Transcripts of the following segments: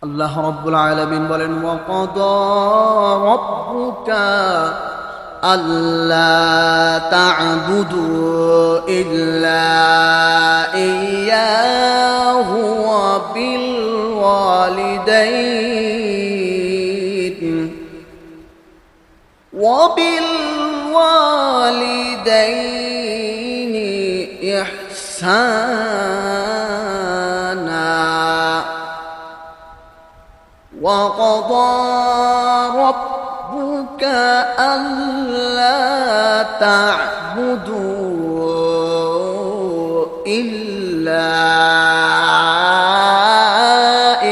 আল্লাহ রাব্বুল আলামিন বলেন, ওয়াকাদা রাব্বুকা আল্লা তা'বুদু ইল্লা ইয়্যাহু ওয়া বিল ওয়ালিদাইনি ইহসানা। وقضى ربك ألا تعبدوا إلا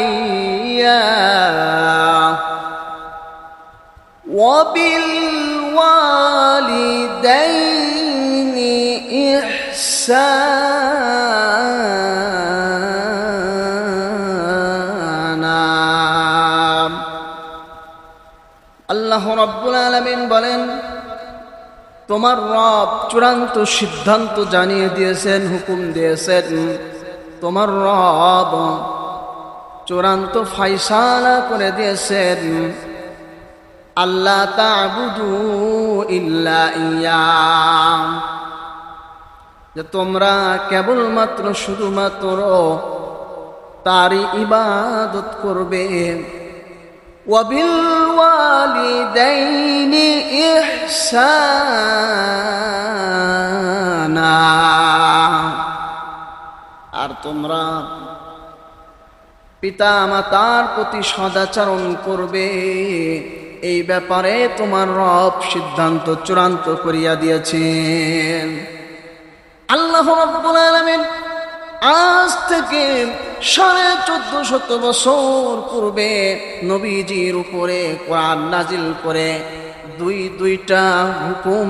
إياه وبالوالدين إحسانا। আল্লাহ রাব্বুল আলামিন বলেন, তোমার রব চূড়ান্ত সিদ্ধান্ত জানিয়ে দিয়েছেন, হুকুম দিয়েছেন। তোমার রব চূড়ান্ত ফায়সালা করে দিয়েছেন, আল্লাহ তা'বুদু ইল্লা ইয়্যাহ, যে তোমরা কেবলমাত্র শুধুমাত্র তারই ইবাদত করবে। وبالوالدين إحسانا, আর তোমরা পিতা মাতার প্রতি সদাচরণ করবে। এই ব্যাপারে তোমার রব সিদ্ধান্ত চূড়ান্ত করিয়া দিয়েছেন। আল্লাহ রাব্বুল আলামিন আজ থেকে 1450 বছর পূর্বে নবীজির উপরে কোরআন নাজিল করে দুইটা হুকুম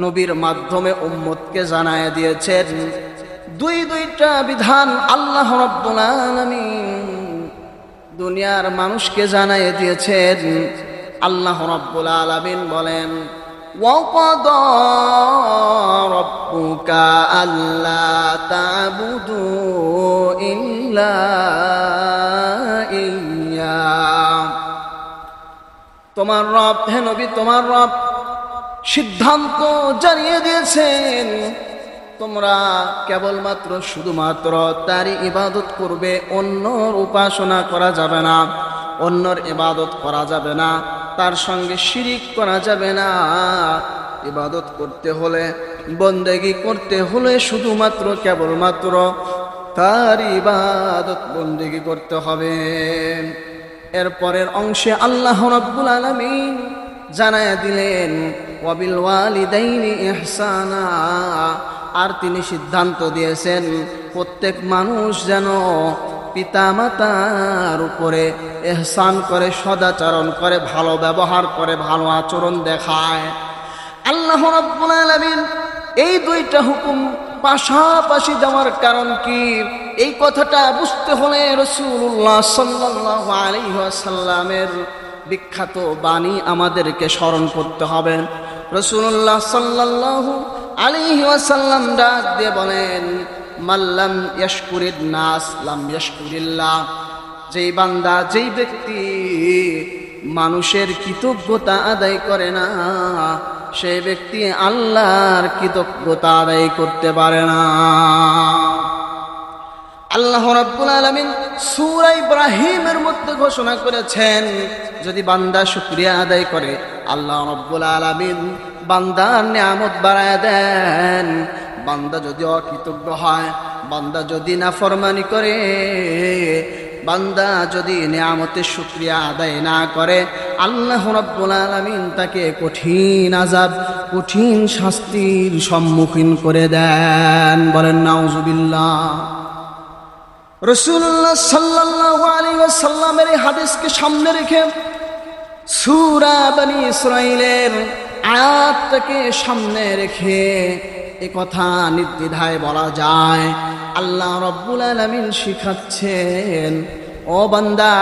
নবীর মাধ্যমে উম্মতকে জানায় দিয়েছেন। দুইটা বিধান আল্লাহ রাব্বুল আলামিন দুনিয়ার মানুষকে জানায় দিয়েছেন। আল্লাহ রাব্বুল আলামিন বলেন, وَقَضَى رَبُّكَ أَلَّا تَعْبُدُوا إِلَّا إِيَّاهُ, তোমার রব, হে নবী, তোমার রব সিদ্ধান্ত জানিয়ে দিয়েছেন, তোমরা কেবলমাত্র শুধুমাত্র তারই ইবাদত করবে, অন্যর উপাসনা করা যাবে না, অন্যর ইবাদত করা যাবে না, তার সঙ্গে শিরিক করা যাবে না। ইবাদত করতে হলে, বন্দেগী করতে হলে শুধুমাত্র কেবলমাত্র তার ইবাদত বন্দেগী করতে হবে। এরপরের অংশে আল্লাহ রাব্বুল আলামিন জানায়া দিলেন, ওয়াবিল ওয়ালিদাইনি ইহসানা, আর তিনি সিদ্ধান্ত দিয়েছেন প্রত্যেক মানুষ যেন পিতা মাতার উপরে ইহসান করে, সদাচরণ করে, ভালো ব্যবহার করে, ভালো আচরণ দেখায়। আল্লাহ রাব্বুল আলামিন এই দুইটা হুকুম পাশাপাশি দেওয়ার কারণ কি, এই কথাটা বুঝতে হলে রাসূলুল্লাহ সাল্লাল্লাহু আলাইহি ওয়াসাল্লামের বিখ্যাত বাণী আমাদেরকে স্মরণ করতে হবে। রাসূলুল্লাহ সাল্লাল্লাহু আলাইহি ওয়াসাল্লাম ডাক দিয়ে বলেন, মাল্লাম ইয়াশকুরিন নাস লাম ইয়াশকুরিল্লাহ, যেই বান্দা, যেই ব্যক্তি মানুষের কৃতজ্ঞতা আদায় করে না, সেই ব্যক্তি আল্লাহর কৃতজ্ঞতা আদায় করতে পারে না। আল্লাহ রাব্বুল আলামিন সূরা ইব্রাহিমের মধ্যে ঘোষণা করেছেন, যদি বান্দা শুকরিয়া আদায় করে, আল্লাহ রাব্বুল আলামিন বান্দার নিয়ামত বাড়ায় দেন। বান্দা যদি অকৃতজ্ঞ হয়, বান্দা যদি নাফরমানি করে, বান্দা যদি নিয়ামতের শুকরিয়া আদায় না করে, আল্লাহ রাব্বুল আলামিন তাকে কঠিন আযাব, কঠিন শাস্তির সম্মুখীন করে দেন। বলেন নাউজুবিল্লাহ। রাসূলুল্লাহ সাল্লাল্লাহু আলাইহি ওয়াসাল্লামের এই হাদিসকে সামনে রেখে সূরা বনী ইসরাঈলের আয়াতটাকে সামনে রেখে এই কথা নির্দ্বিধায় বলা যায়, আল্লাহ রাব্বুল আলামিন শিখাচ্ছেন, ও বান্দা,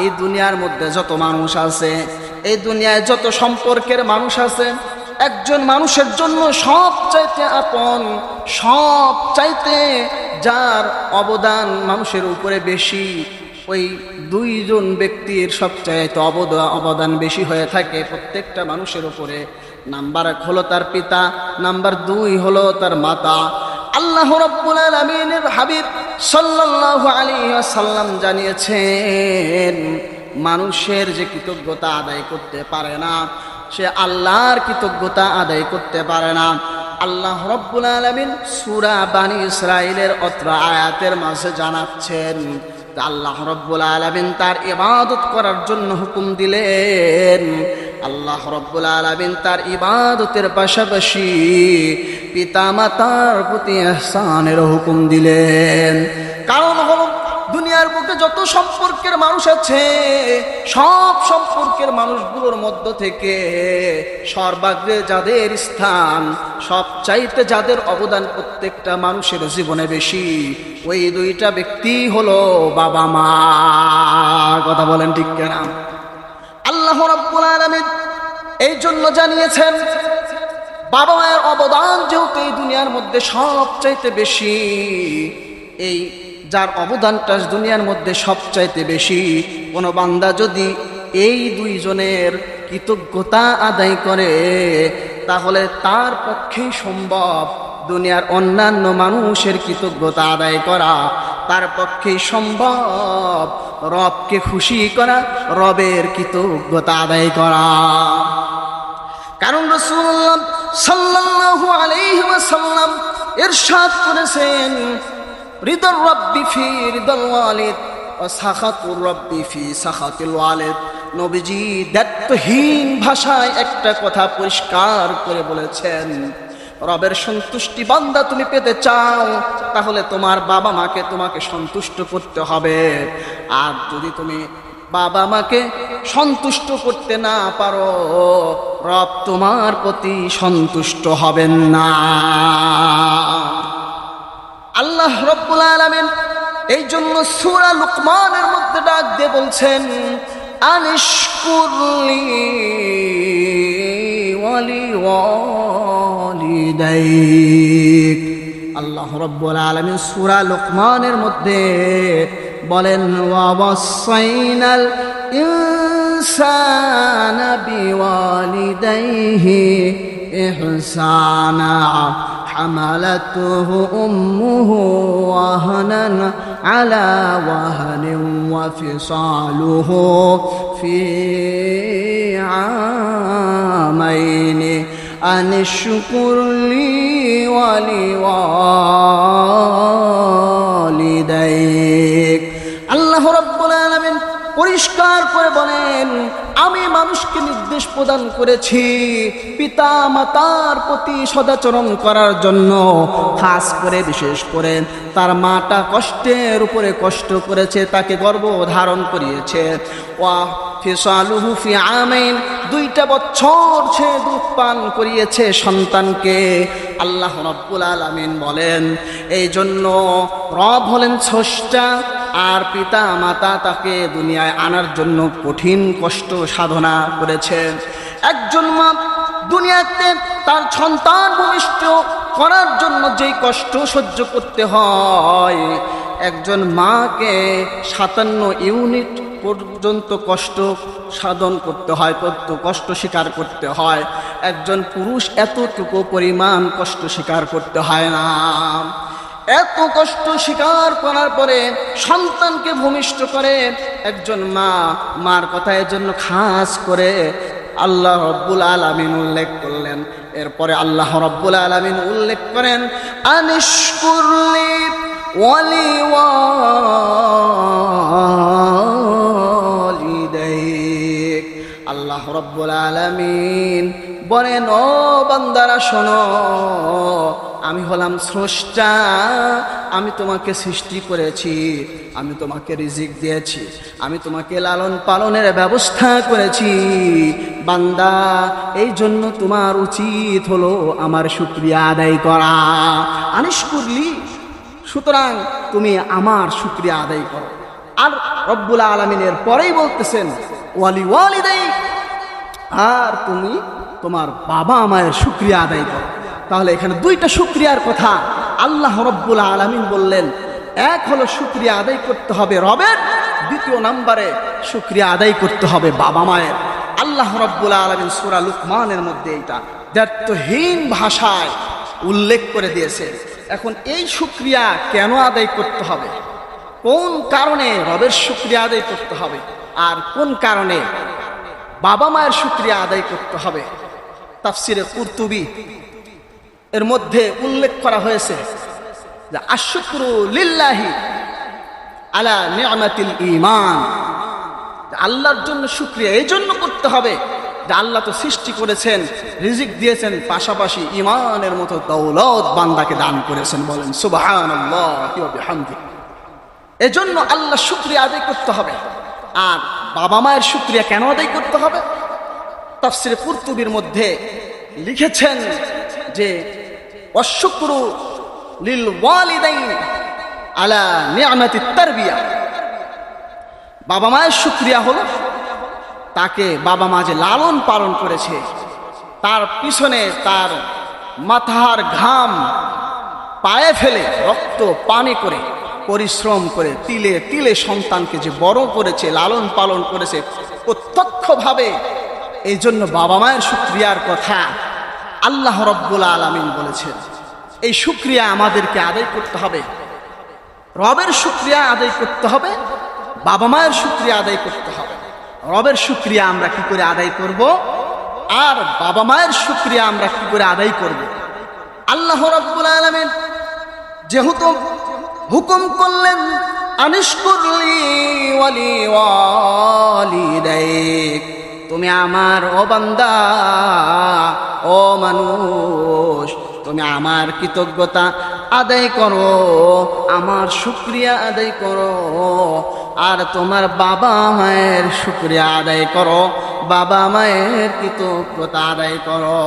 এই দুনিয়ার মধ্যে যত মানুষ আছে, এই দুনিয়ায় যত সম্পর্কের মানুষ আছে, একজন মানুষের জন্য সবচাইতে আপন, সবচাইতে যার অবদান মানুষের উপরে বেশি, ওই দুইজন ব্যক্তির সবচাইতে অবদান বেশি হয়ে থাকে প্রত্যেকটা মানুষের উপরে। নাম্বার 1 হলো তার পিতা, নাম্বার 2 হলো তার মাতা। আল্লাহ রাব্বুল আলামিনের হাবিব সাল্লাল্লাহু আলাইহি ওয়াসাল্লাম জানিয়েছেন, মানুষের যে কৃতজ্ঞতা আদায় করতে পারে না, সে আল্লাহর কৃতজ্ঞতা আদায় করতে পারে না। আল্লাহ রাব্বুল আলামিন সূরা বানী ইসরাঈলের অত্র আয়াতের মাঝে জানাচ্ছেন, আল্লাহ রাব্বুল আলামিন তার ইবাদত করার জন্য হুকুম দিলেন। আল্লাহ রাব্বুল আলামিন তার ইবাদতের পাশাপাশি পিতামাতার প্রতি ইহসানের হুকুম দিলেন। কারণ হলো দুনিয়ার বুকে যত সম্পর্কের মানুষ আছে, সব সম্পর্কের মানুষগুলোর মধ্য থেকে সর্বাগ্রে যাদের স্থান, সবচাইতে যাদের অবদান প্রত্যেকটা মানুষের জীবনে বেশি, ওই দুইটা ব্যক্তি হলো বাবা মা। কথা বলেন ঠিক কিনা? আল্লাহ রাব্বুল আলামিন এই জন্য জানিয়েছেন, বাবা মায়ের অবদান যেহেতু এই দুনিয়ার মধ্যে সবচাইতে বেশি, এই যার অবদানটা দুনিয়ার মধ্যে সবচাইতে বেশি, কোনো বান্দা যদি এই দুইজনের কৃতজ্ঞতা আদায় করে, তাহলে তার পক্ষেই সম্ভব দুনিয়ার অন্যান্য মানুষের কৃতজ্ঞতা আদায় করা। তার পক্ষেই সম্ভব রবকে খুশি করা, রবের কৃতজ্ঞতা আদায় করা। কারণ রাসূলুল্লাহ সাল্লাল্লাহু আলাইহি ওয়াসাল্লাম ইরশাদ করেছেন, রিদার রাব্বি ফি রিদাল ওয়ালিদ ওয়া সাখাতুর রাব্বি ফি সাখাতিল ওয়ালিদ। নবীজি দায়িত্বহীন ভাষায় একটা কথা পরিষ্কার করে বলেছেন, রবের সন্তুষ্টি বান্দা তুমি পেতে চাও, তাহলে তোমার বাবা মাকে তোমাকে সন্তুষ্ট করতে হবে। আর যদি তুমি বাবা মাকে সন্তুষ্ট করতে না পারো, রব তোমার প্রতি সন্তুষ্ট হবেন না। আল্লাহ রাব্বুল আলামিন এই জন্য সূরা লুকমানের মধ্যে ডাক দিয়ে বলছেন, আনিশকুরলি ওয়ালি ওয়ালিদাইক। আল্লাহ রাব্বুল আলামিন সূরা লুকমানের মধ্যে বলেন, ওয়াসাইনাল ইনসানা বিওয়ালিদাইহি ইহসানা حملته أمه وهنا على وهن وفصاله في عامين أن اشكر لي ولوالديك। আল্লাহ রাব্বুল আলামিন পরিষ্কার করে বলেন, আমি মানুষকে নির্দেশ প্রদান করেছি পিতা মাতার প্রতি সদাচরণ করার জন্য। খাস করে বিশেষ করে তার মাটা কষ্টের উপরে কষ্ট করেছে, তাকে গর্ভ ধারণ করিয়েছে। ওয়া ফিসালুহু ফি আমাইন, 2 বছর সে দুধ পান করিয়েছে সন্তানকে। আল্লাহ রাব্বুল আলামিন বলেন, এই জন্য রব হলেন স্রষ্টা, আর পিতা মাতা তাকে দুনিয়ায় আনার জন্য কঠিন কষ্ট সাধনা করেছেন। একজন মা দুনিয়াতে তার সন্তান ভূমিষ্ঠ করার জন্য যেই কষ্ট সহ্য করতে হয়, একজন মাকে 57 ইউনিট পর্যন্ত কষ্ট সাধন করতে হয়, কষ্ট স্বীকার করতে হয়। একজন পুরুষ এতটুকু পরিমাণ কষ্ট স্বীকার করতে হয় না। এত কষ্ট স্বীকার করার পরে সন্তানকে ভূমিষ্ঠ করে একজন মা, মার কথা এর জন্য খাস করে আল্লাহ রাব্বুল আলামিন উল্লেখ করলেন। এরপরে আল্লাহ রাব্বুল আলামিন উল্লেখ করেন, আনিশকুরলি ওয়ালি ওয়ালিদাইক। আল্লাহ রাব্বুল আলামিন বলেন, ও বান্দারা শোনো, আমি হলাম স্রষ্টা, আমি তোমাকে সৃষ্টি করেছি, আমি তোমাকে রিজিক দিয়েছি, আমি তোমাকে লালন পালনের ব্যবস্থা করেছি। বান্দা, এই জন্য তোমার উচিত হলো আমার শুকরিয়া আদায় করা। আনিশকুরলি, সুতরাং তুমি আমার শুকরিয়া আদায় করো। আর রব্বুল আলামিনের পরেই বলতেছেন, ওয়ালি ওয়ালিদাইক, আর তুমি তোমার বাবা মায়ের শুকরিয়া আদায় করো। তাহলে এখানে 2টা শুকরিয়ার কথা আল্লাহ রাব্বুল আলামিন বললেন। এক হলো শুকরিয়া আদায় করতে হবে রবের, দ্বিতীয় নম্বরে শুকরিয়া আদায় করতে হবে বাবা মায়ের। আল্লাহ রাব্বুল আলামিন সূরা লুকমানের মধ্যে এটা দ্ব্যর্থহীন ভাষায় উল্লেখ করে দিয়েছে। এখন এই শুকরিয়া কেন আদায় করতে হবে, কোন কারণে রবের শুকরিয়া আদায় করতে হবে, আর কোন কারণে বাবা মায়ের শুকরিয়া আদায় করতে হবে, তাফসিরে কুরতুবী এর মধ্যে উল্লেখ করা হয়েছে যে আশ-শুকরু লিল্লাহি আলা নি'মাতিল ঈমান, আল্লাহর জন্য শুকরিয়া এই জন্য করতে হবে যে আল্লাহ তো সৃষ্টি করেছেন, রিজিক দিয়েছেন, পাশাপাশি ঈমানের মতো দৌলত বান্দাকে দান করেছেন। বলেন সুবহানাল্লাহি ওয়া বিহামদিহি। এজন্য আল্লাহ শুকরিয়া আদায় করতে হবে। আর বাবা মায়ের শুকরিয়া কেন আদায় করতে হবে? তাফসিরে কুরতুবীর মধ্যে লিখেছেন যে ওয়াশ-শুকরু লিল ওয়ালিদাইন আলা নি'মাতিত তারবিয়া, বাবা মায়ের শুকরিয়া হলো তাকে বাবা মা যে লালন পালন করেছে, তার পিছনে তার মাথার ঘাম পায়ে ফেলে রক্ত পানি করে পরিশ্রম করে তিলে তিলে সন্তানকে যে বড় করেছে, লালন পালন করেছে প্রত্যক্ষভাবে, এই জন্য বাবা মায়ের শুকরিয়ার কথা আল্লাহ রাব্বুল আলামিন বলেছেন। এই শুকরিয়া আমাদেরকে আদায় করতে হবে, রবের শুকরিয়া আদায় করতে হবে, বাবা মায়ের শুকরিয়া আদায় করতে হবে। রবের শুকরিয়া আমরা কি করে আদায় করব, আর বাবা মায়ের শুকরিয়া আমরা কি করে আদায় করব? আল্লাহ রাব্বুল আলামিন যেহেতু হুকুম করলেন আনিশকুরলি ওয়ালি ওয়ালিদাইক, তুমি আমার ও বান্দা, ও মানুষ, তুমি আমার কৃতজ্ঞতা আদায় করো, আমার শুকরিয়া আদায় করো, আর তোমার বাবা মায়ের শুকরিয়া আদায় করো, বাবা মায়ের কৃতজ্ঞতা আদায় করো।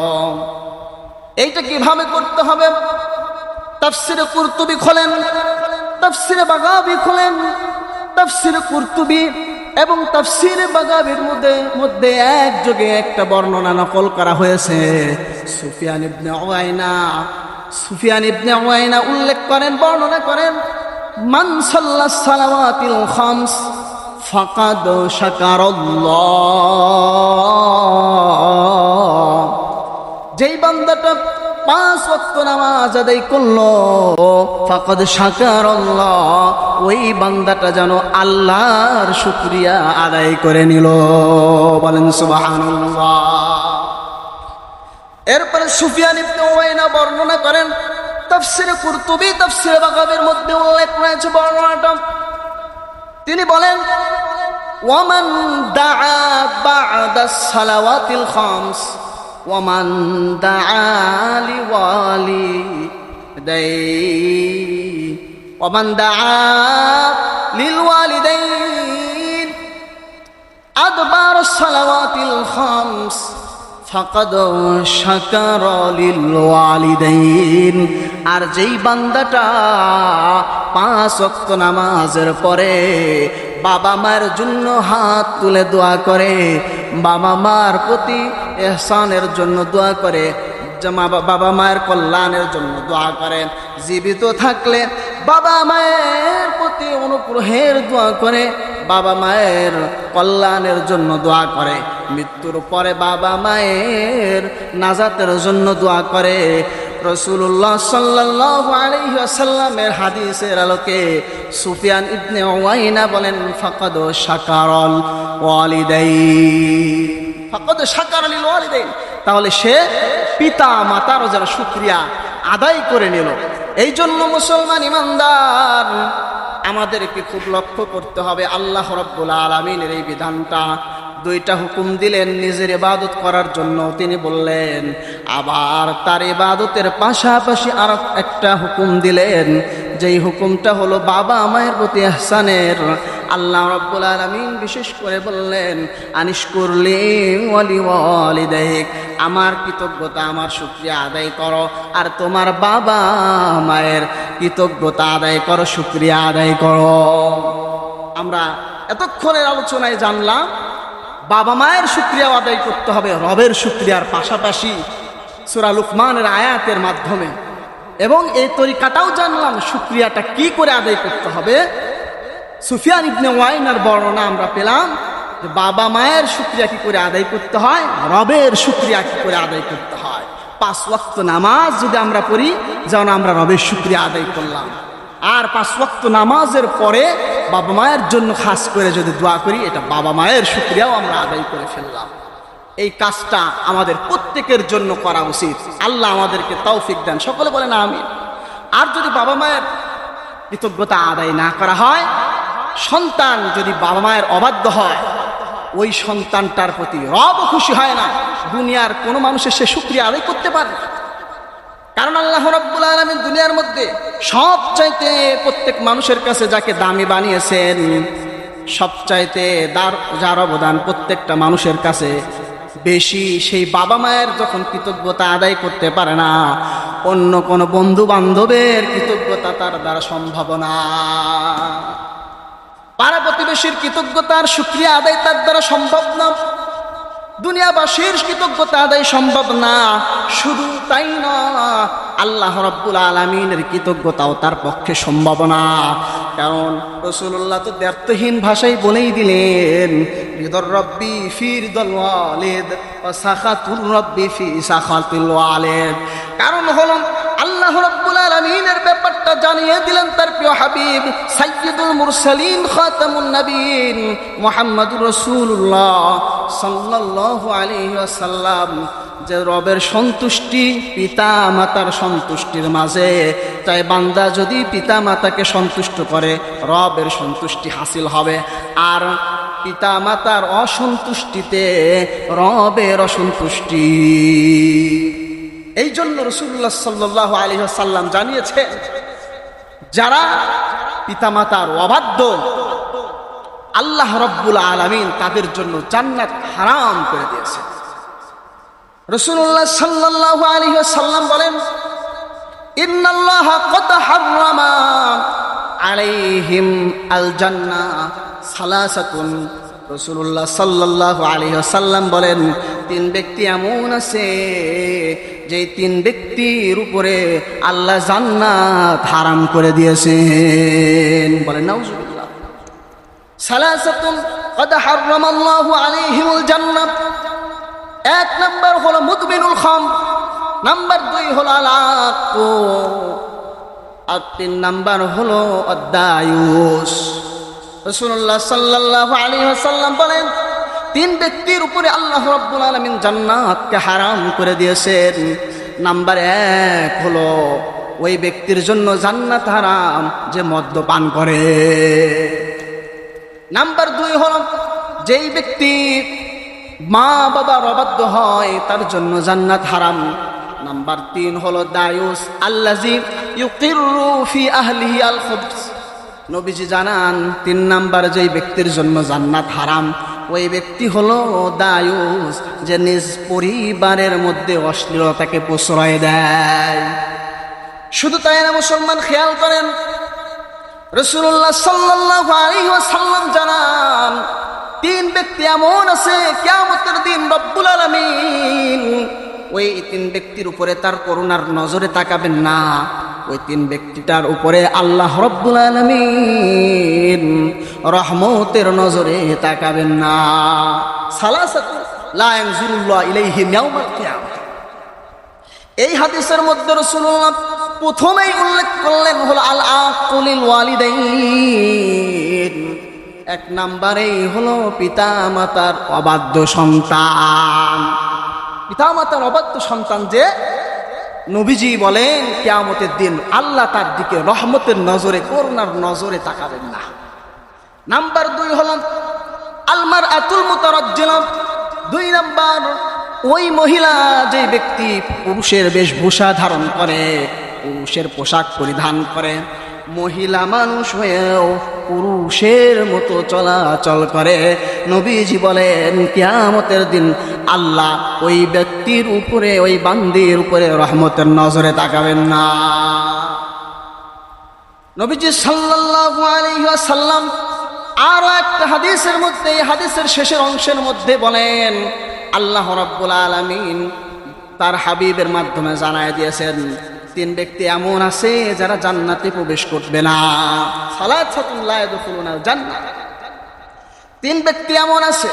এইটা কিভাবে করতে হবে? তাফসিরে কুরতুবী খোলেন, তাফসিরে বাগাবী খোলেন, তাফসিরে কুরতুবী এবং তাফসিরে বাগাবীর মধ্যে একযোগে একটা বর্ণনা নকল করা হয়েছে। সুফিয়ান ইবনে উয়াইনা উল্লেখ করেন, বর্ণনা করেন, মান সাল্লাস সালাওয়াতিল খামস ফাকাদ শাকারাল্লাহ, যেই বান্দাটা 5 ওয়াক্ত নামাজ আদায় করলো, ফাকাদ শাকারাল্লাহ, ওই বান্দাটা যেন আল্লাহর শুকরিয়া আদায় করে নিল। বলেন সুবহানাল্লাহ। এরপরে সুফিয়ান ইবনে উয়াইনা বর্ণনা করেন, তাফসিরে কুরতুবী তাফসিরে বাগাবীর মধ্যে উল্লেখ রয়েছে বর্ণনাটা। তিনি বলেন, ওয়ামান দাআ বা'দাস সালাওয়াতিল খামস ওয়ামান দাআ লিওয়ালিদাইহি ওয়ামান দাআ লিলওয়ালিদাইন আদবারুস সালাওয়াতিল খামস ফাকাদ শাকারা লিল ওয়ালিদাইন, আর যেই বান্দাটা 5 ওয়াক্ত নামাজের পরে বাবা মায়ের জন্য হাত তুলে দোয়া করে, বাবা মার প্রতি ইহসানের জন্য দোয়া করে, বাবা মায়ের কল্যাণের জন্য দোয়া করেন, জীবিত থাকলে বাবা মায়ের প্রতি অনুগ্রহের দোয়া করে, বাবা মায়ের কল্যাণের জন্য দোয়া করে, মৃত্যুর পরে বাবা মায়ের নাজাতের জন্য দোয়া করে। রাসূলুল্লাহ সাল্লাল্লাহু আলাইহি ওয়াসাল্লামের হাদিসের আলোকে সুফিয়ান ইবনে উয়াইনা বলেন, ফাকাদ শাকারাল ওয়ালিদাইন, ফাকাদ শাকারাল ওয়ালিদাইন, তাহলে সে পিতা মাতারও যারা শুকরিয়া আদায় করে নিল। এই জন্য মুসলমান ইমানদার আমাদেরকে খুব লক্ষ্য করতে হবে, আল্লাহ রাব্বুল আলামিনের এই বিধানটা, 2টা হুকুম দিলেন নিজের ইবাদত করার জন্য, তিনি বললেন, আবার তার ইবাদতের পাশাপাশি আর একটা হুকুম দিলেন, যেই হুকুমটা হলো বাবা মায়ের প্রতি ইহসানের। আল্লাহ রাব্বুল আলামিন বিশেষ করে বললেন, আনিশকুরলি ওয়ালি ওয়ালিদাইক, আমার কৃতজ্ঞতা আমার শুকরিয়া আদায় করো, আর তোমার বাবা মায়ের কৃতজ্ঞতা আদায় করো, শুকরিয়া আদায় করো। আমরা এতক্ষণের আলোচনায় জানলাম বাবা মায়ের শুকরিয়া আদায় করতে হবে রবের শুকরিয়ার পাশাপাশি সূরা লুকমানের আয়াতের মাধ্যমে, এবং এই তরিকাটাও জানলাম শুকরিয়াটা কি করে আদায় করতে হবে। সুফিয়ান ইবনে ওয়াইনার বর্ণনা আমরা পেলাম যে বাবা মায়ের শুকরিয়া কি করে আদায় করতে হয়, রবের শুকরিয়া কি করে আদায় করতে হয়। 5 ওয়াক্ত নামাজ যদি আমরা পড়ি যেন আমরা রবের শুকরিয়া আদায় করলাম, আর 5 ওয়াক্ত নামাজের পরে বাবা মায়ের জন্য খাস করে যদি দোয়া করি, এটা বাবা মায়ের শুকরিয়াও আমরা আদায় করে ফেললাম। এই কাজটা আমাদের প্রত্যেকের জন্য করা উচিত। আল্লাহ আমাদেরকে তৌফিক দেন, সকলে বলেন আমিন। আর যদি বাবা মায়ের কৃতজ্ঞতা আদায় না করা হয়, সন্তান যদি বাবা মায়ের অবাধ্য হয়, ওই সন্তানটার প্রতি রব খুশি হয় না, দুনিয়ার কোনো মানুষের সে শুকরিয়া আদায় করতে পারে না। কারণ আল্লাহ রাব্বুল আলামিন দুনিয়ার মধ্যে সবচাইতে প্রত্যেক মানুষের কাছে যাকে দামি বানিয়েছেন, সবচাইতে যার অবদান প্রত্যেকটা মানুষের কাছে বেশি, সেই বাবা মায়ের যখন কৃতজ্ঞতা আদায় করতে পারে না, অন্য কোনো বন্ধু বান্ধবের কৃতজ্ঞতা তার দ্বারা সম্ভব না। পাড়া প্রতিবেশীর কৃতজ্ঞতার শুকরিয়া আদায় তার দ্বারা সম্ভব না, দুনিয়াবাসীর কৃতজ্ঞতা আদায় সম্ভব না। শুধু তাই না, আল্লাহ রাব্বুল আলামিনের কৃতজ্ঞতাও তার পক্ষে সম্ভব না। কারণ রাসূলুল্লাহ তো দ্ব্যর্থহীন ভাষায় বলেই দিলেন, রিদর রব্বি ফি রিদল ওয়ালিদ ওয়া সাখাতুর রব্বি ফি সাখাতিল ওয়ালিদ। কারণ হলো আল্লাহ রাব্বুল আলামিনের ব্যাপারটা জানিয়ে দিলেন তার প্রিয় হাবিব সাইয়্যিদুল মুরসালিন খাতামুন নবীন মুহাম্মদুর রাসূলুল্লাহ সাল্লাল্লাহু আলাইহি ওয়াসাল্লাম, যে রবের সন্তুষ্টি পিতা মাতার সন্তুষ্টির মাঝে, তাই বান্দা যদি পিতা মাতাকে সন্তুষ্ট করে রবের সন্তুষ্টি হাসিল হবে, আর পিতা মাতার অসন্তুষ্টিতে রবের অসন্তুষ্টি। এই জন্য রাসূলুল্লাহ সাল্লাল্লাহু আলাইহি ওয়াসাল্লাম জানিয়েছেন, যারা পিতামাতার অবাধ্য আল্লাহ রাব্বুল আলামিন তাদের জন্য জান্নাত হারাম করে দিয়েছেন। রাসূলুল্লাহ সাল্লাল্লাহু আলাইহি ওয়াসাল্লাম বলেন, ইন্নাল্লাহা ক্বাদ হাররামা আলাইহিম আল জান্নাহ সালাসাতুন। রাসূলুল্লাহ সাল্লাল্লাহু আলাইহি ওয়াসাল্লাম বলেন, 3 ব্যক্তি এমন আছে যে 3 ব্যক্তির উপরে আল্লাহ জান্নাত হারাম করে দিয়েছেন। বলেন নাউজুবিল্লাহ। সালাসাতুন ক্বাদ হাররামাল্লাহু আলাইহিমুল জান্নাহ। 1 নাম্বার হলো মুদমিনুল খাম, নাম্বার 2 হলো আলাক, আর 3 নাম্বার হলো আদায়ুস। রাসূলুল্লাহ সাল্লাল্লাহু আলাইহি ওয়াসাল্লাম বলেন, 3 ব্যক্তির উপরে আল্লাহ রাব্বুল আলামিন জান্নাতকে হারাম করে দিয়েছেন। নাম্বার 1 হলো ওই ব্যক্তির জন্য জান্নাত হারাম যে মদ্যপান করে। নাম্বার 2 হলো যেই ব্যক্তি মা বাবার অবাধ্য হয়, তার জন্য জান্নাত হারাম। নাম্বার 3 হলো দায়ুস আল্লাযী ইউকিরু ফি আহলিহি আল খুবস। নবীজি জানান 3 নাম্বার যেই ব্যক্তির জন্য জান্নাত হারাম, ওই ব্যক্তি হলো দায়ুস, যে নিজ পরিবারের মধ্যে অশ্লীলতাকে প্রশ্রয় দেয়। শুধু তাই না মুসলমান, খেয়াল করেন, রাসূলুল্লাহ সাল্লাল্লাহু আলাইহি ওয়াসাল্লাম জানান 3 ব্যক্তি এমন আছে কিয়ামতের দিন রব্বুল আলামিন ওই 3 ব্যক্তির উপরে তার করুণার নজরে তাকাবেন না। ওই 3 ব্যক্তিটার উপরে আল্লাহ রব্বুল আলামিন রহমতের নজরে তাকাবেন না। সালাসাতু লা ইয়ানজুরুল্লাহু ইলাইহিম ইয়াউমাল কিয়ামাহ। এই হাদিসের মধ্যে রাসূলুল্লাহ প্রথমেই উল্লেখ করলেন হলো আল আকুলিল ওয়ালিদাইন। 1 নাম্বারেই হলো পিতা মাতার অবাধ্য সন্তান। পিতা মাতার অবাধ্য সন্তান যে নবীজি বলেন কিয়ামতের দিন আল্লাহ তার দিকে রহমতের নজরে করুণার নজরে তাকাবেন না। নাম্বার 2 হলো আল মারআতুল মুতারাজ্জিলা। 2 নাম্বার ওই মহিলা যে ব্যক্তি পুরুষের বেশভূষা ধারণ করে, পুরুষের পোশাক পরিধান করে, মহিলা মানুষ হয়েও পুরুষের মতো চলাচল করে। নবীজি বলেন কিয়ামতের দিন আল্লাহ ওই ব্যক্তির উপরে, ওই বান্দির উপরে রহমতের নজরে তাকাবেন না। নবীজি সাল্লাল্লাহু আলাইহি ওয়াসাল্লাম আরো একটা হাদিসের মধ্যে, এই হাদিসের শেষের অংশের মধ্যে বলেন, আল্লাহ রাব্বুল আলামিন তার হাবিবের মাধ্যমে জানায় দিয়েছেন তিন ব্যক্তি এমন আছে যারা জান্নাতে প্রবেশ করবে না। সালাসাতুন লা ইয়াদখুলুনাল জান্নাহ। তিন ব্যক্তি এমন আছে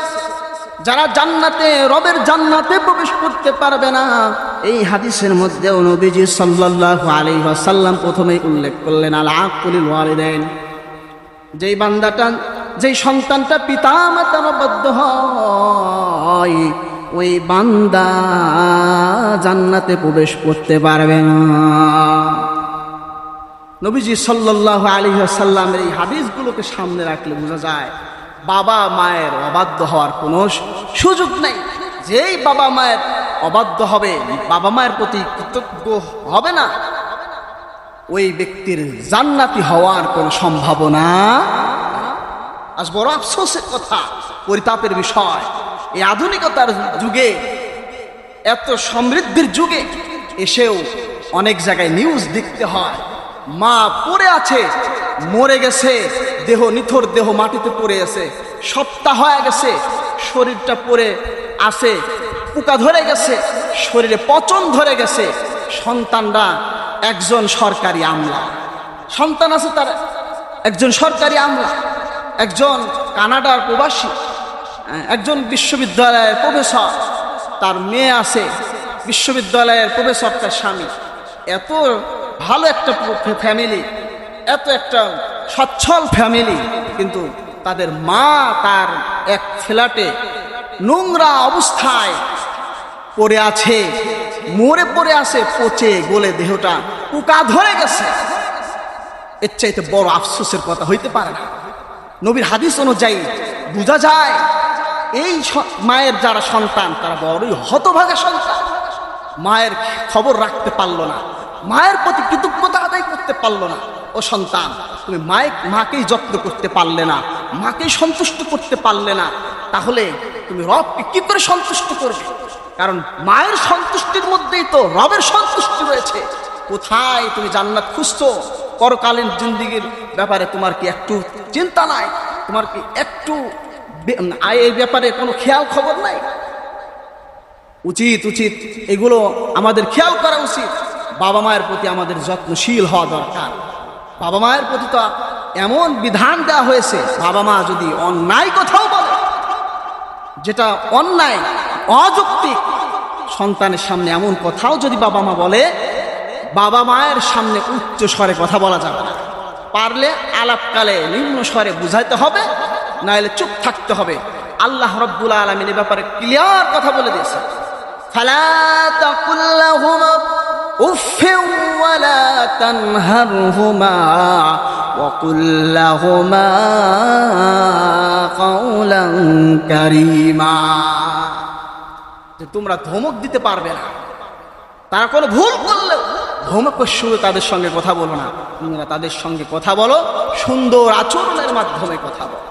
যারা জান্নাতে, রবের জান্নাতে প্রবেশ করতে পারবে না। এই হাদিসের মধ্যেও নবীজি সাল্লাল্লাহু আলাইহি ওয়াসাল্লাম প্রথমেই উল্লেখ করলেন আল আকুলিল ওয়ালিদাইন। যেই বান্দাটা, যেই সন্তানটা পিতা মাতার অবাধ্য হয়, ওই বান্দা জান্নাতে প্রবেশ করতে পারবে না। নবীজি সাল্লাল্লাহু আলাইহি ওয়াসাল্লামের এই হাদিসগুলোকে সামনে রাখলে বোঝা যায় বাবা মায়ের অবাধ্য হওয়ার কোনো সুযোগ নেই। যেই বাবা মায়ের অবাধ্য হবে, বাবা মায়ের প্রতি কৃতজ্ঞ হবে না, ওই ব্যক্তির জান্নাতি হওয়ার কোনো সম্ভাবনা। আজ বড় আফসোসের কথা, পরিতাপের বিষয়, এই আধুনিকতার যুগে, এত সমৃদ্ধির যুগে এসেও অনেক জায়গায় নিউজ দেখতে হয়, মা পড়ে আছে, মরে গেছে, দেহ নিথর দেহ মাটিতে পড়ে আছে, সপ্তাহ হয়ে গেছে, শরীরটা পড়ে আছে, পোকা ধরে গেছে, শরীরে পচন ধরে গেছে, সন্তানরা একজন সরকারি আমলা, সন্তান আছে তার একজন সরকারি আমলা, একজন কানাডার প্রবাসী, একজন বিশ্ববিদ্যালয়ের প্রফেসর, তার মেয়ে আছে বিশ্ববিদ্যালয়ের প্রফেসর, তার স্বামী। এত ভালো একটা ফ্যামিলি, এত একটা সচ্ছল ফ্যামিলি, কিন্তু তাদের মা তার এক ফ্ল্যাটে নোংরা অবস্থায় পড়ে আছে, মরে পড়ে আছে, পচে গলে দেহটা পোকা ধরে গেছে। এর চাইতে বড় আফসোসের কথা হইতে পারে না। নবীর হাদিস অনুযায়ী বোঝা যায় এই মায়ের যারা সন্তান তারা বড়ই হতভাগা সন্তান। মায়ের খবর রাখতে পারলো না, মায়ের প্রতি কৃতজ্ঞতা আদায় করতে পারলো না। ও সন্তান, তুমি মাকেই যত্ন করতে পারলে না, মাকেই সন্তুষ্ট করতে পারলে না, তাহলে তুমি রবকে কি করে সন্তুষ্ট করবে? কারণ মায়ের সন্তুষ্টির মধ্যেই তো রবের সন্তুষ্টি রয়েছে। কোথায় তুমি জান্নাত খুঁজছো? পরকালীন জিন্দেগির ব্যাপারে তোমার কি একটু চিন্তা নাই? তোমার কি একটু এই ব্যাপারে কোনো খেয়াল খবর নাই? উচিত এগুলো আমাদের খেয়াল করা উচিত। বাবা মায়ের প্রতি আমাদের যত্নশীল হওয়া দরকার। বাবা মায়ের প্রতি তো এমন বিধান দেওয়া হয়েছে, বাবা মা যদি অন্যায় কথাও বলে, যেটা অন্যায় অযৌক্তিক, সন্তানের সামনে এমন কথাও যদি বাবা মা বলে, বাবা মায়ের সামনে উচ্চ স্বরে কথা বলা যাবে না। পারলে আলাপকালে নিম্ন স্বরে বুঝাইতে হবে, নাহলে চুপ থাকতে হবে। আল্লাহ রাব্বুল আলামিন এই ব্যাপারে ক্লিয়ার কথা বলে দিয়েছে, ফালা তাকুল লাহুমা উফফিন ওয়ালা তানহারহুমা ওয়া কুল লাহুমা কাওলান কারীমা। যে তোমরা ধমক দিতে পারবে না, তারা কোনো ভুল করলে ধমকের সুরে তাদের সঙ্গে কথা বলো না, তোমরা তাদের সঙ্গে কথা বলো, সুন্দর আচরণের মাধ্যমে কথা বলো।